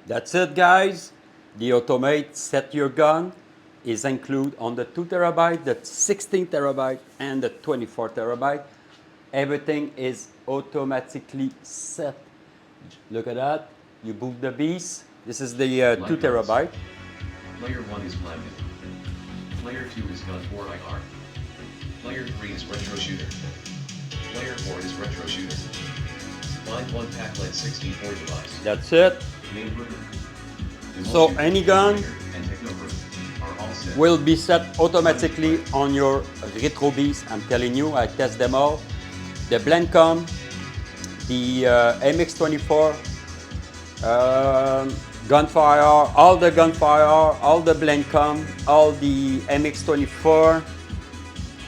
That's it, guys. The automate set your gun is included on the 2 terabyte, the 16 terabyte, and the 24 terabyte. Everything is automatically set. Look at that. You boot the beast. This is the 2 terabyte. Player 1 is Blanket. Player 2 is Gun 4 IR. Player 3 is Retro Shooter. Player 4 is Retro Shooter. Find one packlet 64 device. That's it. Main router. So any gun and techno room are all set. will be set automatically on your RetroBeast. I'm telling you, I test them all. The Blendcom, the MX24, Gunfire, all the Gunfire, all the Blendcom, all the MX24,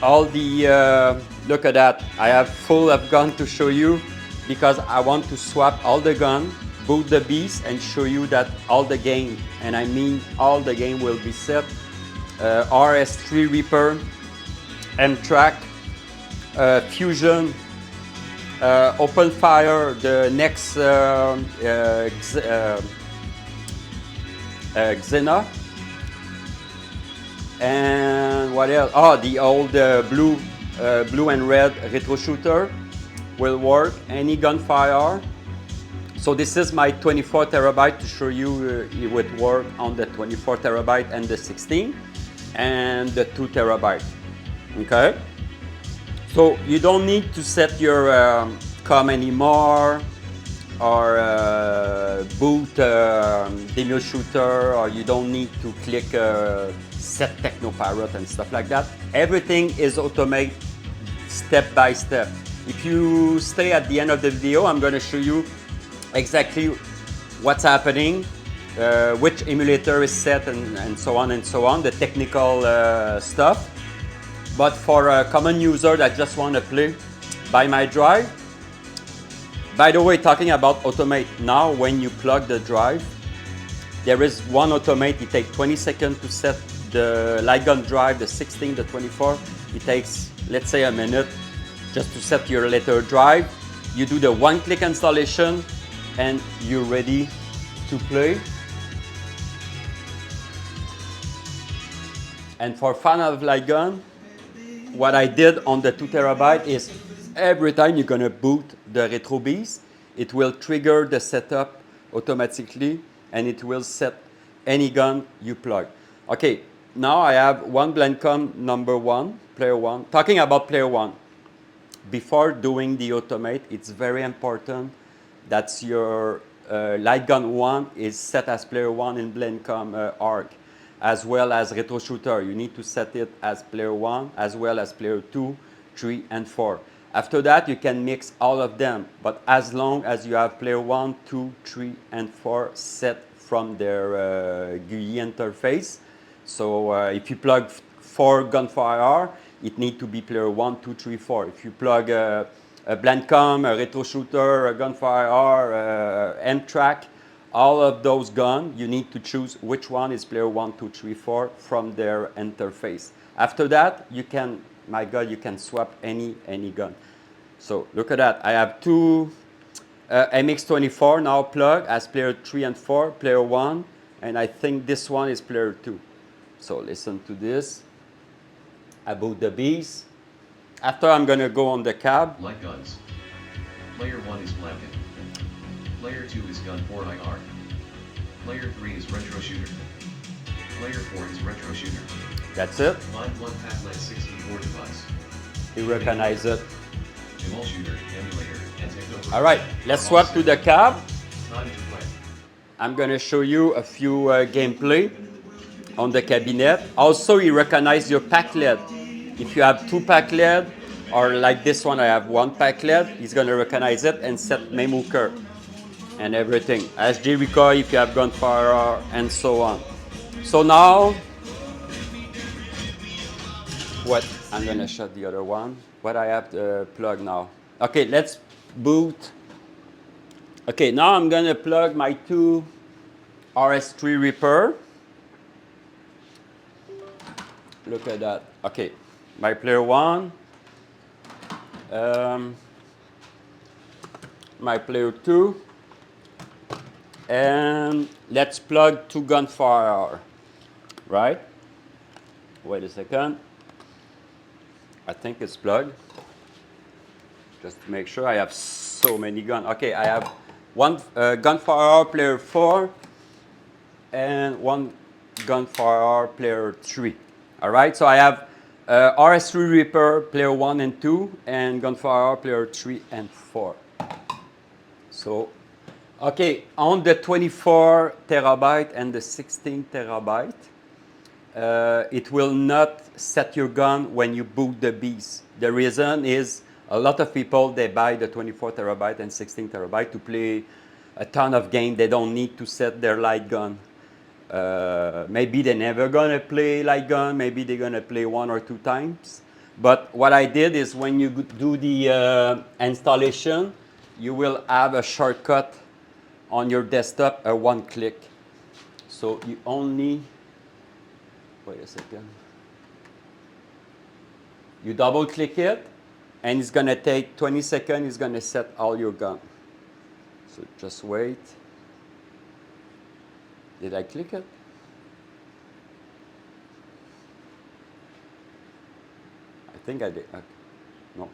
all the, look at that. I have full of gun to show you because I want to swap all the gun, boot the beast, and show you that all the game, and I mean all the game will be set. RS3 Reaper, M-Track, Fusion, Open Fire, the next Xena, and what else? Oh, the old blue and red retro shooter will work. Any Gunfire. So this is my 24 terabyte to show you it would work on the 24 terabyte and the 16 and the 2 terabyte. Okay. So you don't need to set your COM anymore, or boot demo shooter, or you don't need to click set Technopirate and stuff like that. Everything is automated step by step. If you stay at the end of the video, I'm going to show you exactly what's happening, which emulator is set, and so on and so on, the technical stuff. But for a common user that just want to play by my drive, by the way, talking about automate, now when you plug the drive, there is one automate. It takes 20 seconds to set the LightGuns drive, the 16, the 24. It takes, let's say, a minute just to set your later drive. You do the one-click installation and you're ready to play. And for fan of LightGuns, what I did on the 2 terabyte is every time you're going to boot the RetroBeast, it will trigger the setup automatically and it will set any gun you plug. Okay, now I have one Blendcom number 1, player 1. Talking about player 1, before doing the automate, it's very important that your LightGuns 1 is set as player 1 in Blendcom ARC, as well as retro shooter. You need to set it as player 1 as well as player 2, 3, and 4. After that, you can mix all of them, but as long as you have player 1, 2, 3, and 4 set from their GUI interface. So if you plug 4 Gunfire, it needs to be player 1, 2, 3, 4. If you plug a Blendcom, a retro shooter, a Gunfire, M-Track, all of those guns, you need to choose which one is player 1, 2, 3, 4 from their interface. After that, you can, my God, you can swap any gun. So look at that. I have two MX24 now plugged as player 3 and 4, player 1, and I think this one is player 2. So listen to this. I boot the beast. After, I'm going to go on the cab. LightGuns. Player 1 is Blanket. Player 2 is Gun 4 IR. Player 3 is Retro Shooter. Player 4 is Retro Shooter. That's it. Find one packlet 64 device. You recognize it. Dual shooter, emulator, and techno. All right, let's swap to the cab. Time to play. I'm going to show you a few gameplay on the cabinet. Also, you recognize your pack LED. If you have 2 pack LED, or like this one, I have 1 pack LED, he's going to recognize it and set MAME hooker and everything. SJ recoil if you have Gunfire, and so on. So now, what? I'm going to shut the other one. What I have to plug now. Okay, let's boot. Okay, now I'm going to plug my 2 RS3 Reaper. Look at that. Okay, my player 1. My player 2. And let's plug 2 gunfire, right? Wait a second. I think it's plugged. Just to make sure. I have so many guns. Okay, I have one gunfire player 4 and one gunfire player 3. All right, so I have RS3 Reaper player 1 and 2 and gunfire player 3 and 4. So, okay, on the 24 terabyte and the 16 terabyte, it will not set your gun when you boot the beast. The reason is a lot of people, they buy the 24 terabyte and 16 terabyte to play a ton of games. They don't need to set their light gun. Maybe they're never gonna play light gun. Maybe they're gonna play 1 or 2 times. But what I did is when you do the installation, you will have a shortcut on your desktop, a 1 click. So you only, wait a second. You double click it, and it's gonna take 20 seconds, it's gonna set all your gun. So just wait. Did I click it? I think I did. Okay. No.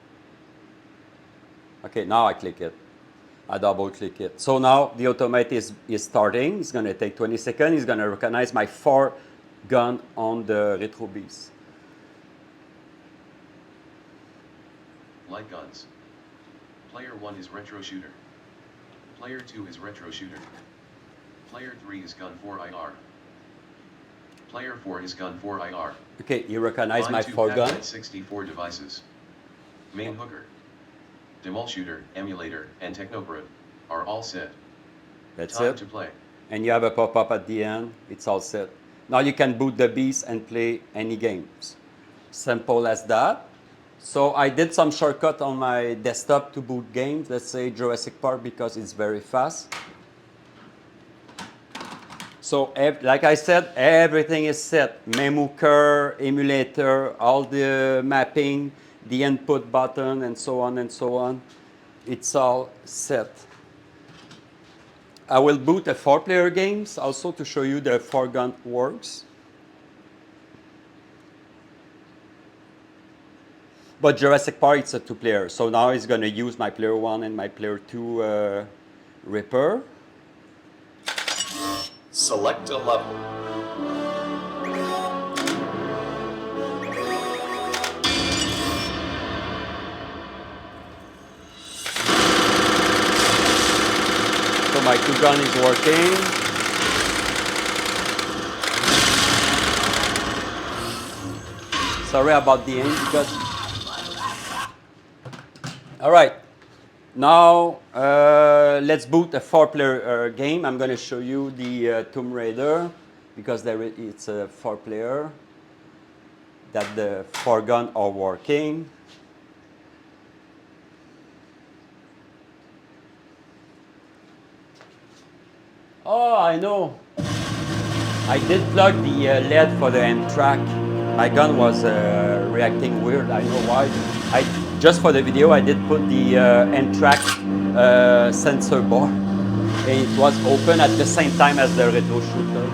Okay, now I click it. I double click it. So now the automate is starting. It's gonna take 20 seconds. It's gonna recognize my 4 gun on the RetroBeast. LightGuns. Player 1 is Retro Shooter. Player 2 is Retro Shooter. Player 3 is Gun 4 IR. Player 4 is Gun 4 IR. Okay, you recognize my 4 gun. gun. 64 devices. Main hooker, Demol Shooter, Emulator, and Technobrute are all set. That's Time it. to play. And you have a pop-up at the end. It's all set. Now you can boot the beast and play any games. Simple as that. So I did some shortcut on my desktop to boot games. Let's say Jurassic Park because it's very fast. So like I said, everything is set. MAME emulator, all the mapping, the input button, and so on and so on. It's all set. I will boot a 4-player games also to show you the 4-gun works. But Jurassic Park, it's a 2-player. So now it's going to use my player 1 and my player 2 Ripper. Select a level. So my 2-gun is working. Sorry about the aim because... All right. Now, let's boot a 4-player game. I'm going to show you the Tomb Raider because it's a 4-player that the 4-gun are working. Oh, I know. I did plug the LED for the M track. My gun was reacting weird. I know why. Just for the video, I did put the M-track sensor bar, and it was open at the same time as the retro shooter.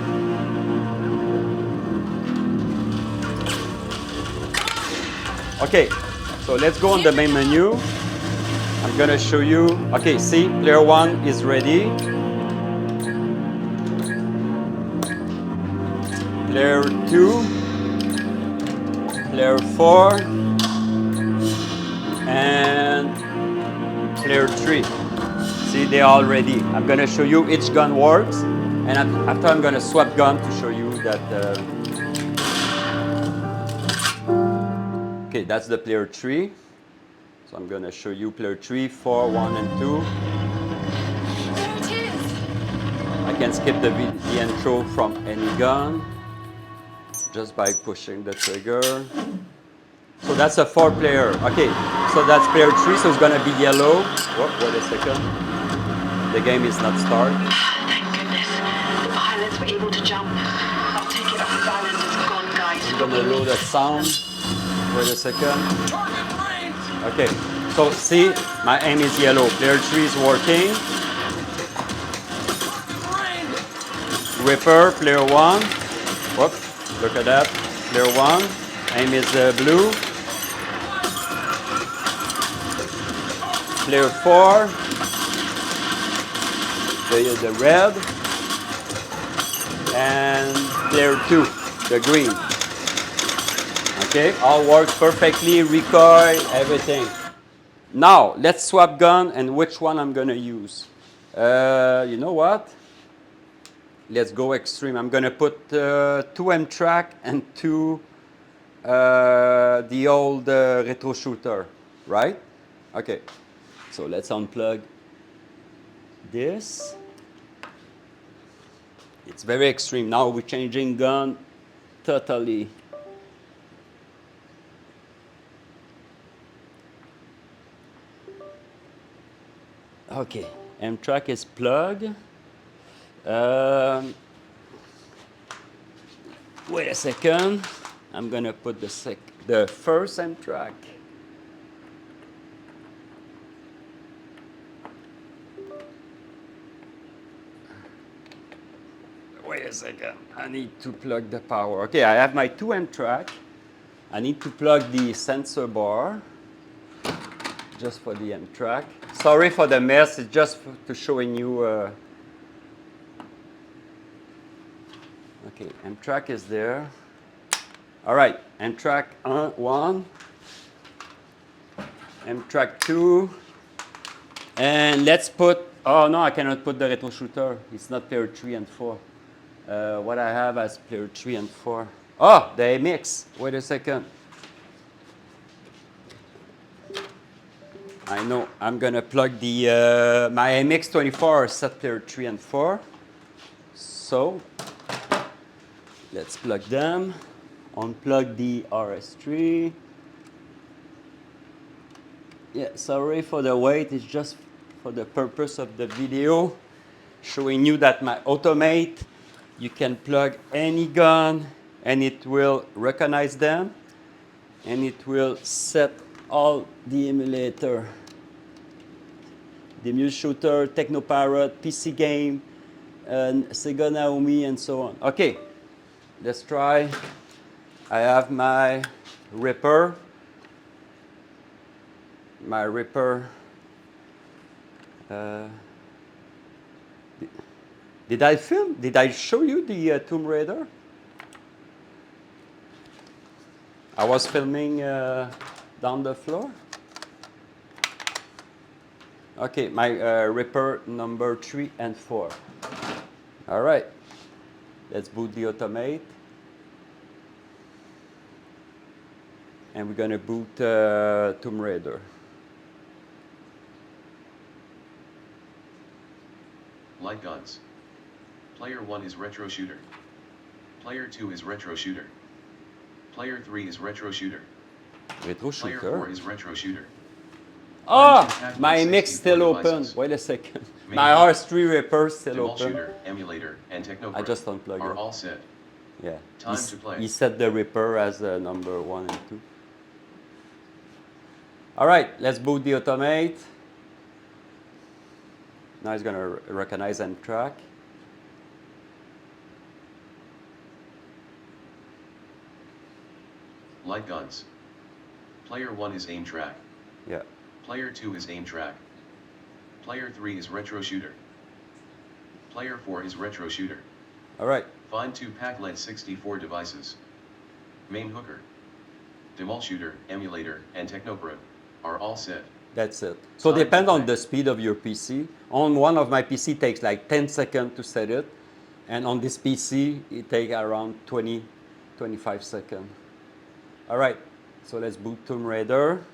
Okay, so let's go on the main menu. I'm gonna show you. Okay, see, player 1 is ready. Player 2, player 4, and player 3. See, they're all ready. I'm gonna show you each gun works, and after I'm gonna swap gun to show you that. Okay, that's the player 3. So I'm gonna show you player 3, 4, 1, and 2. There it is. I can skip the intro from any gun just by pushing the trigger. So that's a 4-player. Okay, so that's player 3, so it's gonna be yellow. Oh, wait a second. The game is not started. Thank goodness. The pilots were able to jump. I'll take it off the balance. It's gone, guys. I'm gonna load a sound. Wait a second. Okay, so see, my aim is yellow. Player 3 is working. Ripper, player 1. Whoop, look at that. Player 1. Aim is blue. Player 4. The red. And player 2, the green. Okay, all works perfectly, recoil, everything. Now, let's swap gun and which one I'm going to use. You know what? Let's go extreme. I'm going to put 2 M-Track and 2 the old retro shooter, right? Okay, so let's unplug this. It's very extreme. Now we're changing gun totally. Okay, M-Track is plugged. Wait a second. I'm gonna put the first M-Track. Wait a second. I need to plug the power. Okay, I have my 2 M-Track. I need to plug the sensor bar just for the M-Track. Sorry for the mess. It's just to showing you. Okay, M-Track is there. All right, M-Track 1, M-Track 2, and let's put, oh no, I cannot put the retro shooter. It's not player 3 and 4. What I have as player 3 and 4. Oh, the MX. Wait a second. I know I'm gonna plug the my MX24 set player 3 and 4. So let's plug them. Unplug the RS3. Yeah, sorry for the wait. It's just for the purpose of the video, showing you that my automate, you can plug any gun and it will recognize them and it will set all the emulator. The Mule Shooter, Technoparrot, PC Game, and Sega Naomi, and so on. Okay, let's try. I have my Ripper. My Ripper. Did I film? Did I show you the Tomb Raider? I was filming down the floor. Okay, my Ripper number 3 and 4. All right, let's boot the automate. And we're gonna boot Tomb Raider. LightGuns. Player 1 is Retro Shooter. Player 2 is Retro Shooter. Player 3 is Retro Shooter. Retro Player Shooter. 4 is Retro Shooter. Oh, my MX still open. Wait a second. My RS3 Ripper still Pinball open. Shooter, Emulator, and Technoparrot I just unplugged are it. all set. Yeah. Time to play. He set the Ripper as number 1 and 2. All right, let's boot the automate. Now it's gonna recognize M-Track. LightGuns. Player 1 is Aim Track. Yeah. Player 2 is Aim Track. Player 3 is Retro Shooter. Player 4 is Retro Shooter. All right. Find 2 Pac-LED 64 devices. MAME hooker, Demol Shooter, Emulator, and Technoparrot are all set. That's it. So depend on the speed of your PC. On one of my PC takes like 10 seconds to set it. And on this PC, it takes around 20, 25 seconds. All right, so let's boot Tomb Raider.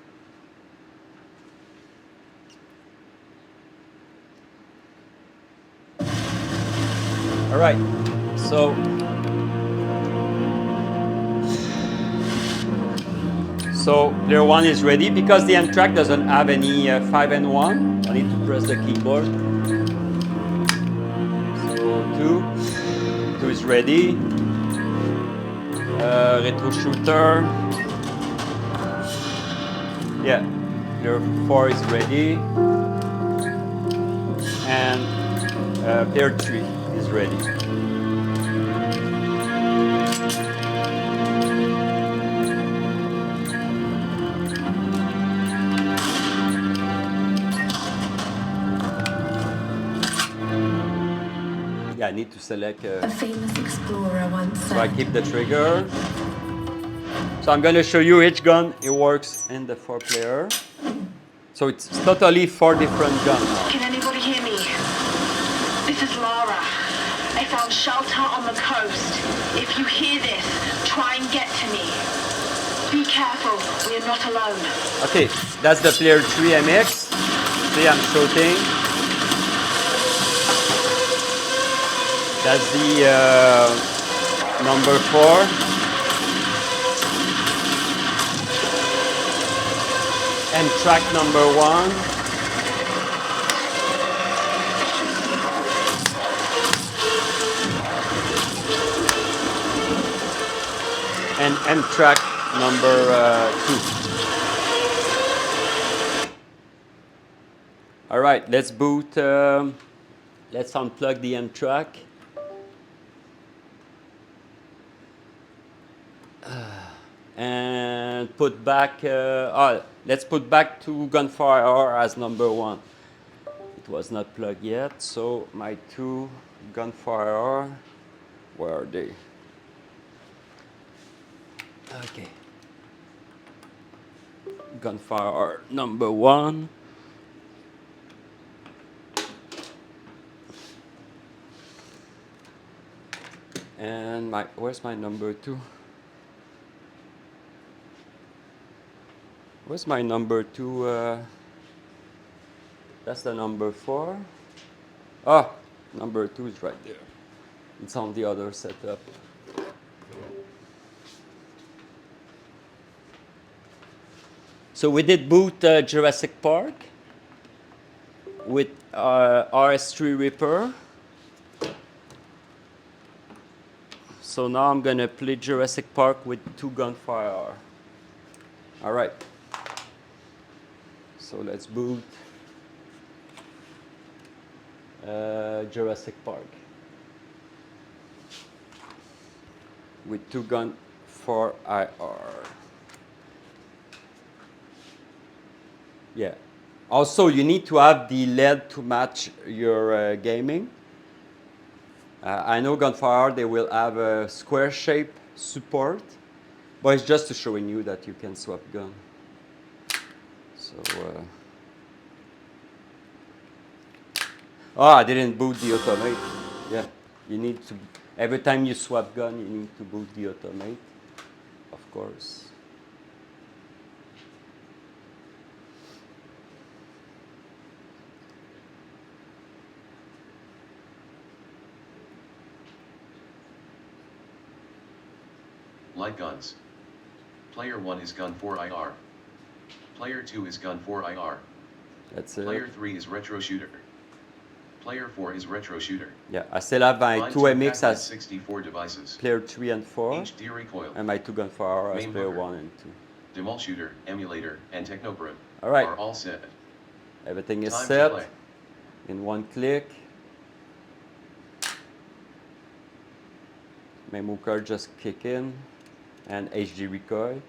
All right, so player 1 is ready. Because the M-Track doesn't have any 5 and 1, I need to press the keyboard. So 2 is ready. Retro Shooter. Yeah, player 4 is ready. And player 3 is ready. Yeah, I need to select. A famous explorer once So I said, keep the trigger. So I'm going to show you each gun. It works in the 4-player. So it's totally 4 different guns now. Can anybody hear me? This is Lara. I found shelter on the coast. If you hear this, try and get to me. Be careful, we are not alone. Okay, that's the player 3 MX. See, I'm shooting. That's the number 4. And track number 1. And M track number 2. All right, let's boot. Let's unplug the M track. And put back. Let's put back 2 gunfire as number 1. It was not plugged yet, so my 2 gunfire. Where are they? Okay. Gunfire number 1. And where's my number 2? Where's my number 2? That's the number 4. Oh, number 2 is right there. It's on the other setup. So we did boot Jurassic Park with RS3 Reaper. So now I'm gonna play Jurassic Park with 2 gunfire. All right. So let's boot Jurassic Park with 2 gun 4 IR. Yeah. Also, you need to have the LED to match your gaming. I know gunfire they will have a square shape support, but it's just to showing you that you can swap gun. So. Oh, I didn't boot the automate. Yeah, you need to. Every time you swap gun, you need to boot the automate, of course. LightGuns. Player 1 is gun 4 IR. Player 2 is gun 4 IR. That's it. Player 3 is retro shooter. Player 4 is retro shooter. Yeah, I still have my Find 2 two MX Pac-Man as 64 devices. player 3 and 4, HD recoil. and my 2 gunfire as MAME player hooker. 1 and 2. Demol shooter, emulator, and technobrim All right. are all set. Everything is Time to set play. in one click. Memo card just kick in, and HD recoil.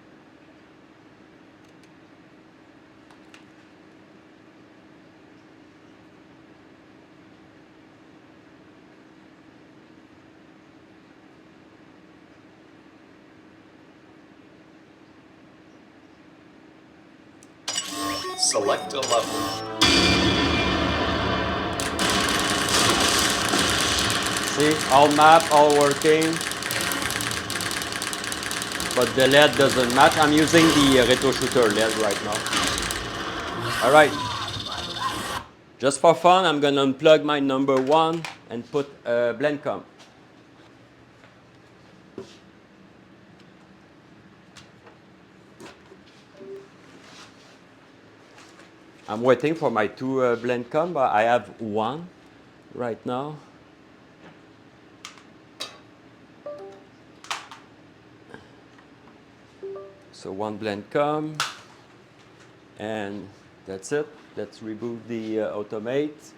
Select a level. See, all map, all working. But the LED doesn't match. I'm using the retro shooter LED right now. All right. Just for fun, I'm gonna unplug my number 1 and put a blend comp. I'm waiting for my 2 blend comp, but I have 1 right now. So 1 blend comp, and that's it. Let's reboot the automate.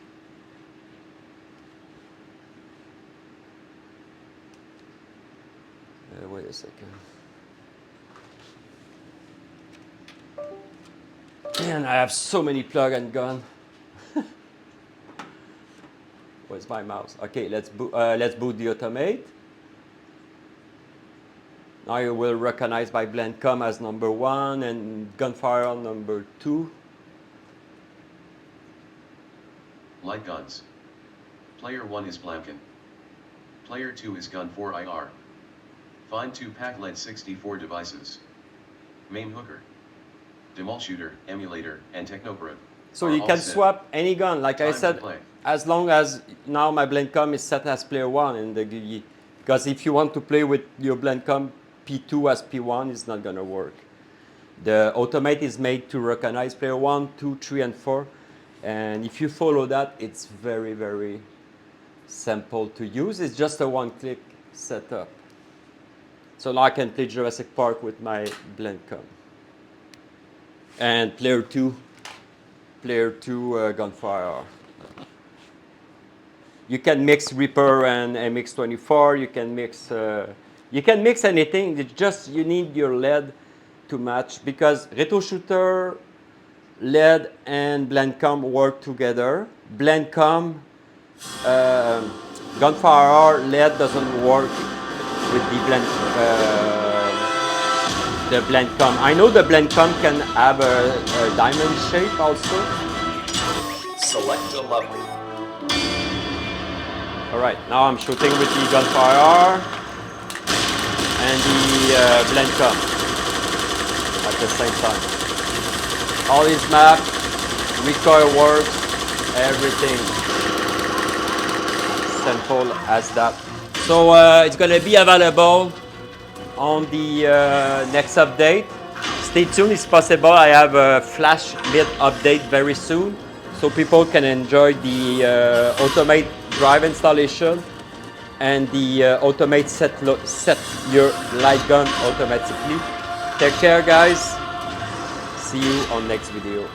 Wait a second. Man, I have so many plug and gun. Where's my mouse? Okay, let's boot the automate. Now you will recognize by blendcom as number 1 and gunfire number 2. LightGuns. Player 1 is Blanken. Player 2 is Gun 4 IR. Find 2 pack LED 64 devices. MAME hooker, Demol shooter, emulator, and Technobrud. So you can swap any gun, like I said, as long as now my blendcom is set as player 1 in the GUI. Because if you want to play with your blendcom P2 as P1, it's not going to work. The automate is made to recognize player 1, 2, 3, and 4. And if you follow that, it's very, very simple to use. It's just a one-click setup. So now I can play Jurassic Park with my blendcom. And player 2 gunfire. You can mix Reaper and MX24. You can mix anything. It's just you need your LED to match, because retro shooter, LED, and blendcom work together. Blendcom, gunfire LED doesn't work with the blendcom. I know the blendcom can have a diamond shape also. Select a level. All right, now I'm shooting with the gunfire and the blendcom at the same time. All is mapped, recoil works, everything. Simple as that. So it's going to be available on the next update. Stay tuned, it's possible. I have a flash lit update very soon, so people can enjoy the automate drive installation and the automate set your light gun automatically. Take care, guys. See you on next video.